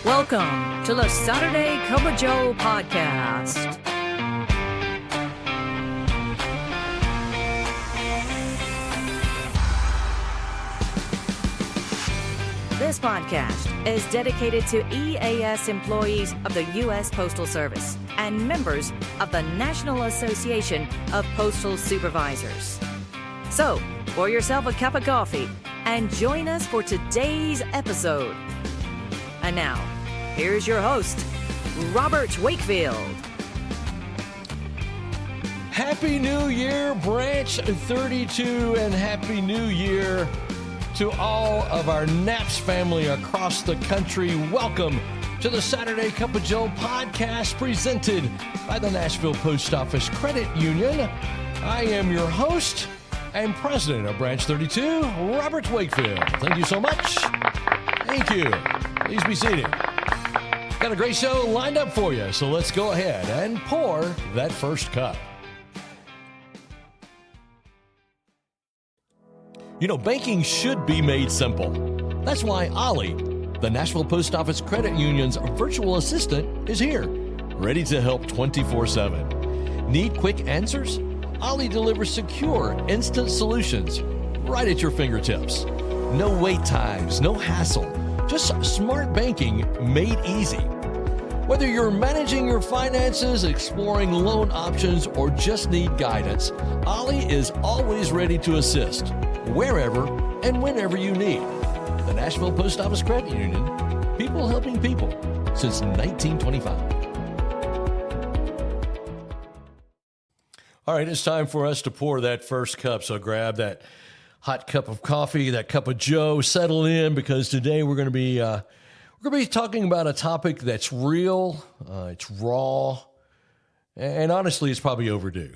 Welcome to the Saturday Cup of Joe podcast. This podcast is dedicated to EAS employees of the U.S. Postal Service and members of the National Association of Postal Supervisors. So, pour yourself a cup of coffee and join us for today's episode. And now, here's your host, Robert Wakefield. Happy New Year, Branch 32, and Happy New Year to all of our NAPS family across the country. Welcome to the Saturday Cup of Joe podcast presented by the Nashville Post Office Credit Union. I am your host and president of Branch 32, Robert Wakefield. Thank you so much. Thank you. Please be seated. Got a great show lined up for you, so let's go ahead and pour that first cup. You know, banking should be made simple. That's why Ollie, the Nashville Post Office Credit Union's virtual assistant, is here, ready to help 24/7. Need quick answers? Ollie delivers secure, instant solutions right at your fingertips. No wait times, no hassle, just smart banking made easy. Whether you're managing your finances, exploring loan options, or just need guidance, Ollie is always ready to assist, wherever and whenever you need. The Nashville Post Office Credit Union, people helping people since 1925. All right, it's time for us to pour that first cup, so grab that hot cup of coffee, that cup of Joe, settle in, because today we're going to be talking about a topic that's real, it's raw, and honestly, it's probably overdue.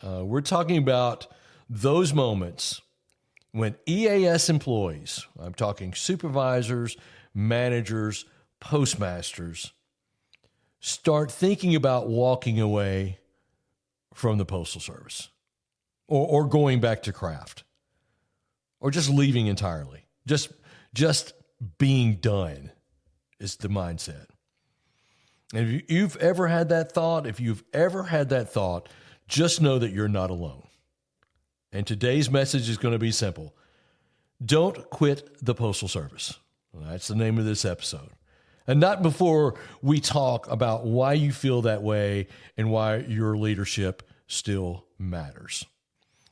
We're talking about those moments when EAS employees, I'm talking supervisors, managers, postmasters, start thinking about walking away from the Postal Service or going back to craft or just leaving entirely, just being done is the mindset. And if you've ever had that thought, just know that you're not alone. And today's message is going to be simple. Don't quit the Postal Service. Well, that's the name of this episode. And not before we talk about why you feel that way and why your leadership still matters.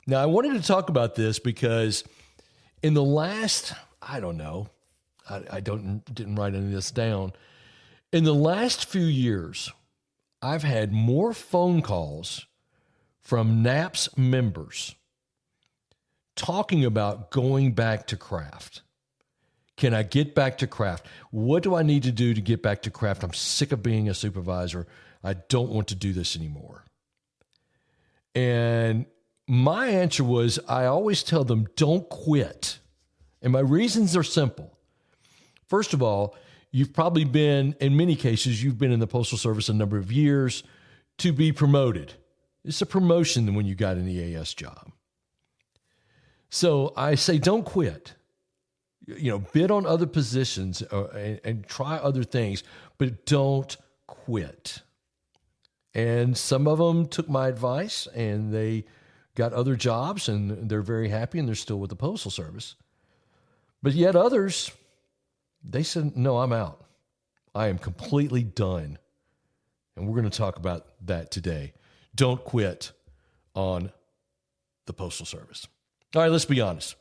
Now, I wanted to talk about this because in the last, I didn't write any of this down. In the last few years, I've had more phone calls from NAPS members talking about going back to craft. Can I get back to craft? What do I need to do to get back to craft? I'm sick of being a supervisor. I don't want to do this anymore. And my answer was, I always tell them, don't quit. And my reasons are simple. First of all, you've probably been, in many cases, you've been in the Postal Service a number of years to be promoted. It's a promotion when you got an EAS job. So I say, don't quit. Bid on other positions and try other things, but don't quit. And some of them took my advice and they got other jobs and they're very happy and they're still with the Postal Service. But yet others, they said, no, I'm out. I am completely done. And we're going to talk about that today. Don't quit on the Postal Service. All right, let's be honest.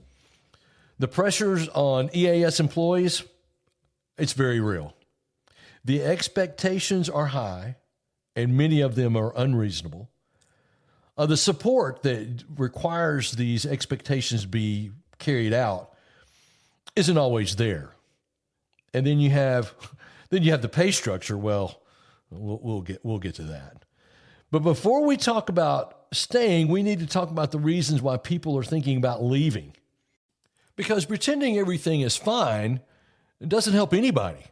The pressures on EAS employees, it's very real. The expectations are high, and many of them are unreasonable. The support that requires these expectations be carried out isn't always there. And then you have the pay structure. Well, we'll get to that. But before we talk about staying, we need to talk about the reasons why people are thinking about leaving. Because pretending everything is fine doesn't help anybody.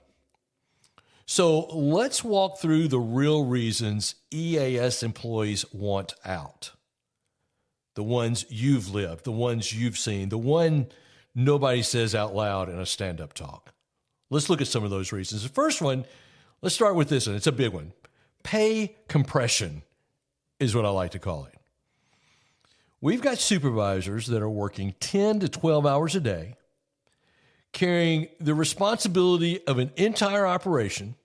So let's walk through the real reasons EAS employees want out. The ones you've lived, the ones you've seen, the one nobody says out loud in a stand-up talk. Let's look at some of those reasons. The first one, let's start with this one. It's a big one. Pay compression is what I like to call it. We've got supervisors that are working 10 to 12 hours a day, carrying the responsibility of an entire operation,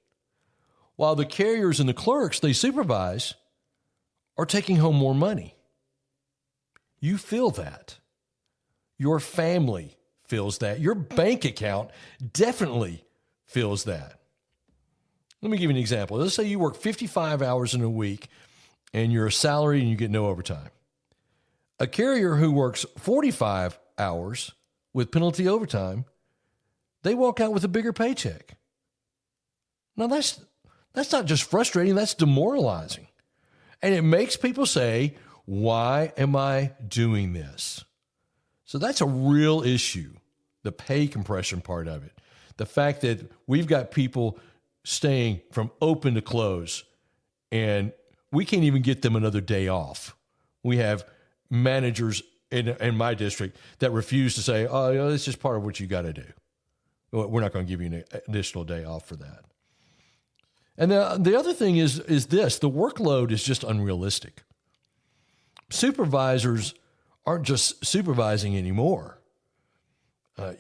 while the carriers and the clerks they supervise are taking home more money. You feel that. Your family feels that. Your bank account definitely feels that. Let me give you an example. Let's say you work 55 hours in a week and you're a salary and you get no overtime. A carrier who works 45 hours with penalty overtime, they walk out with a bigger paycheck. Now that's not just frustrating, that's demoralizing. And it makes people say, why am I doing this? So that's a real issue, the pay compression part of it. The fact that we've got people staying from open to close and we can't even get them another day off. We have managers in my district that refuse to say, oh, it's just part of what you got to do. We're not going to give you an additional day off for that. And the other thing is this, the workload is just unrealistic. Supervisors aren't just supervising anymore.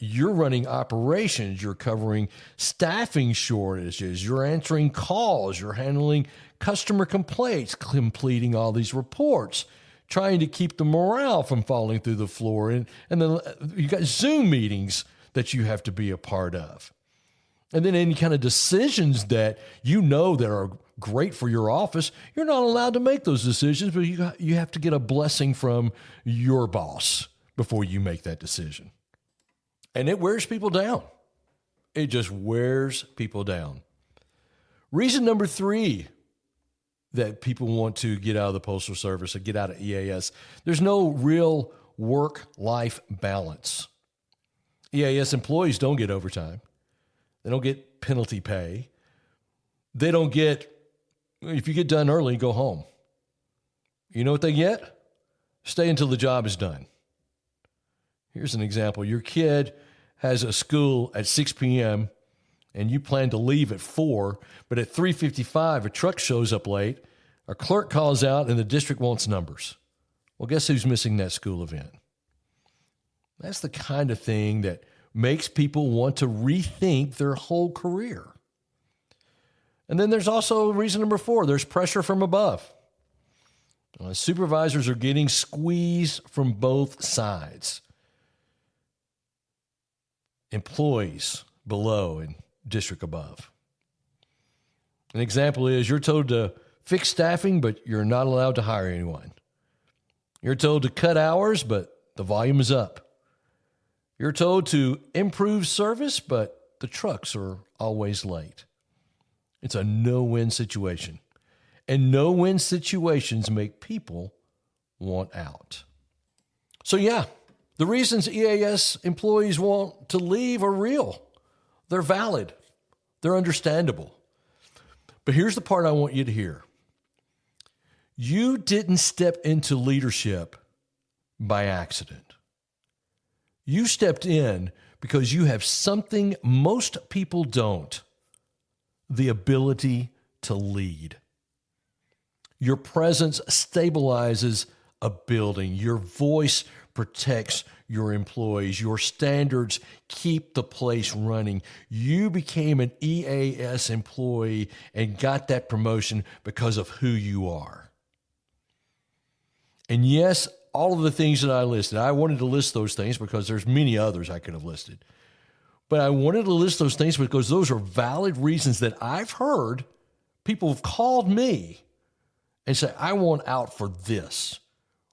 You're running operations, you're covering staffing shortages, you're answering calls, you're handling customer complaints, completing all these reports, trying to keep the morale from falling through the floor. And then you got Zoom meetings that you have to be a part of. And then any kind of decisions that you know that are great for your office, you're not allowed to make those decisions, but you have to get a blessing from your boss before you make that decision. And it wears people down. It just wears people down. Reason number 3 that people want to get out of the Postal Service or get out of EAS, there's no real work-life balance. EAS employees don't get overtime. They don't get penalty pay. They don't get, if you get done early, go home. You know what they get? Stay until the job is done. Here's an example. Your kid has a school at 6 p.m. and you plan to leave at 4, but at 3:55, a truck shows up late, a clerk calls out, and the district wants numbers. Well, guess who's missing that school event? That's the kind of thing that makes people want to rethink their whole career. And then there's also reason number 4, there's pressure from above. Supervisors are getting squeezed from both sides. Employees below and district above. An example is you're told to fix staffing, but you're not allowed to hire anyone. You're told to cut hours, but the volume is up. You're told to improve service, but the trucks are always late. It's a no-win situation. And no-win situations make people want out. So yeah, the reasons EAS employees want to leave are real. They're valid. They're understandable. But here's the part I want you to hear. You didn't step into leadership by accident. You stepped in because you have something most people don't, the ability to lead. Your presence stabilizes a building. Your voice protects your employees. Your standards keep the place running. You became an EAS employee and got that promotion because of who you are. And yes, all of the things that I listed, I wanted to list those things because there's many others I could have listed. But I wanted to list those things because those are valid reasons that I've heard people have called me and say, I want out for this,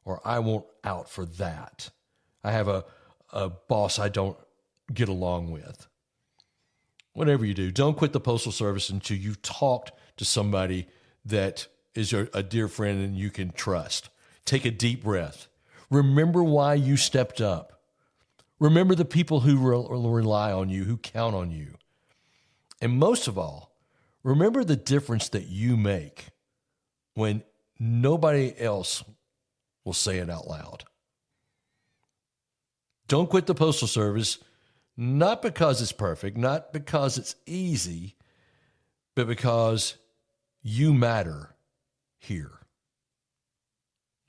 or I want out for that. I have a boss I don't get along with. Whatever you do, don't quit the Postal Service until you've talked to somebody that is a dear friend and you can trust. Take a deep breath. Remember why you stepped up. Remember the people who rely on you, who count on you. And most of all, remember the difference that you make when nobody else will say it out loud. Don't quit the Postal Service Not because it's perfect, not because it's easy, but because you matter here.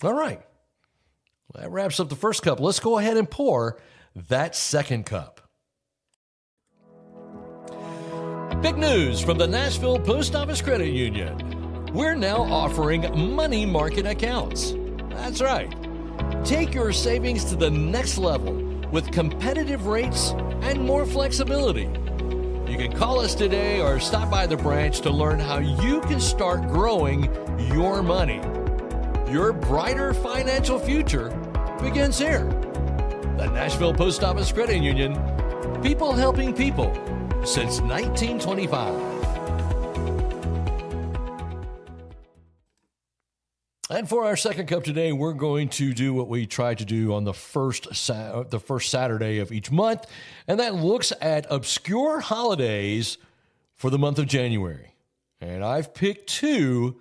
All right. Well, that wraps up the first cup. Let's go ahead and pour that second cup. Big news from the Nashville Post Office Credit Union. We're now offering money market accounts. That's right. Take your savings to the next level with competitive rates and more flexibility. You can call us today or stop by the branch to learn how you can start growing your money. Your brighter financial future begins here. The Nashville Post Office Credit Union, people helping people since 1925. And for our second cup today, we're going to do what we try to do on the first Saturday of each month, and that looks at obscure holidays for the month of January. And I've picked two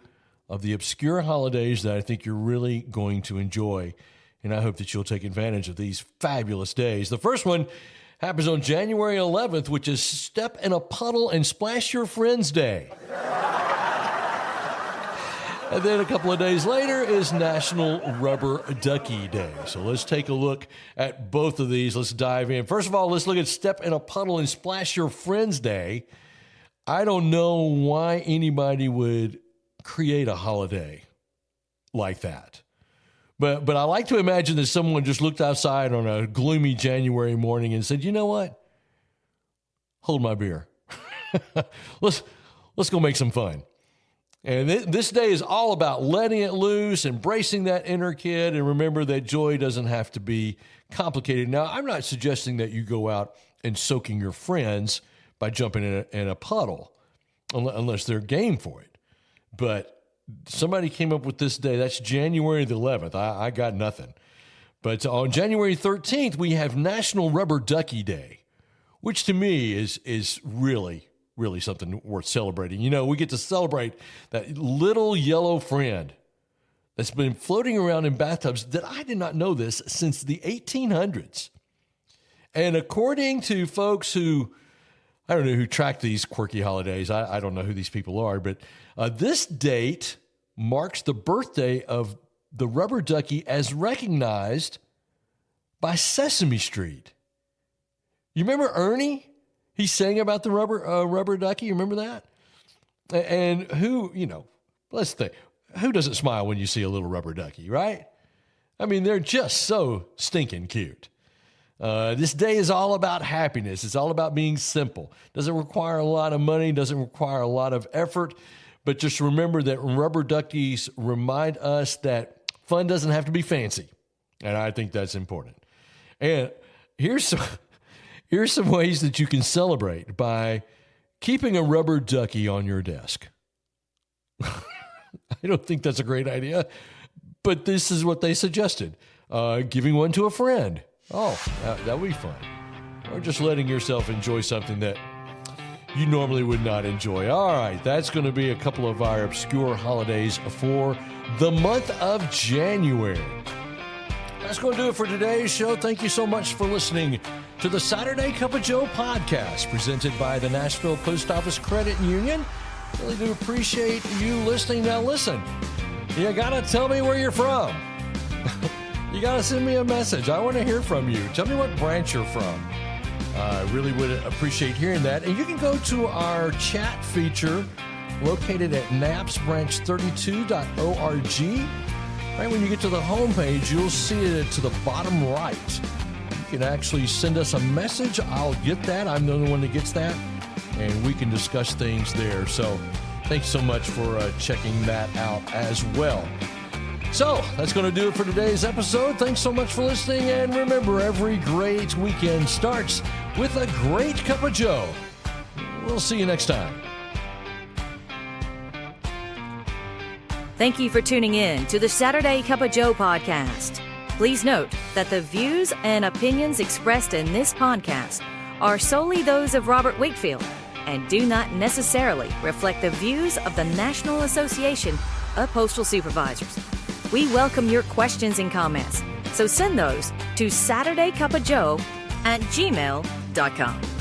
of the obscure holidays that I think you're really going to enjoy, and I hope that you'll take advantage of these fabulous days. The first one happens on January 11th, which is Step in a Puddle and Splash Your Friends Day. And then a couple of days later is National Rubber Ducky Day. So let's take a look at both of these. Let's dive in. First of all, let's look at Step in a Puddle and Splash Your Friends Day. I don't know why anybody would create a holiday like that. But I like to imagine that someone just looked outside on a gloomy January morning and said, you know what? Hold my beer. Let's go make some fun. And this day is all about letting it loose, embracing that inner kid, and remember that joy doesn't have to be complicated. Now, I'm not suggesting that you go out and soaking your friends by jumping in a puddle, unless they're game for it. But somebody came up with this day. That's January the 11th. I got nothing. But on January 13th, we have National Rubber Ducky Day, which to me is really something worth celebrating. You know, we get to celebrate that little yellow friend that's been floating around in bathtubs that I did not know this since the 1800s. And according to folks who, I don't know, who track these quirky holidays, I don't know who these people are, but this date marks the birthday of the rubber ducky as recognized by Sesame Street. You remember Ernie? He sang about the rubber ducky. You remember that? And who, let's think, who doesn't smile when you see a little rubber ducky, right? I mean, they're just so stinking cute. This day is all about happiness. It's all about being simple. Doesn't require a lot of money, doesn't require a lot of effort, but just remember that rubber duckies remind us that fun doesn't have to be fancy. And I think that's important. And here's some ways that you can celebrate by keeping a rubber ducky on your desk. I don't think that's a great idea, but this is what they suggested. Giving one to a friend. Oh, that would be fun. Or just letting yourself enjoy something that you normally would not enjoy. All right, that's going to be a couple of our obscure holidays for the month of January. That's going to do it for today's show. Thank you so much for listening to the Saturday Cup of Joe podcast presented by the Nashville Post Office Credit Union. Really do appreciate you listening. Now listen, you got to tell me where you're from. You got to send me a message. I want to hear from you. Tell me what branch you're from. I really would appreciate hearing that. And you can go to our chat feature located at napsbranch32.org. Right when you get to the homepage, you'll see it to the bottom right. You can actually send us a message. I'll get that. I'm the only one that gets that. And we can discuss things there. So thanks so much for checking that out as well. So that's going to do it for today's episode. Thanks so much for listening. And remember, every great weekend starts with a great cup of Joe. We'll see you next time. Thank you for tuning in to the Saturday Cup of Joe podcast. Please note that the views and opinions expressed in this podcast are solely those of Robert Wakefield and do not necessarily reflect the views of the National Association of Postal Supervisors. We welcome your questions and comments, so send those to SaturdayCupofJoe@gmail.com. USPS.com.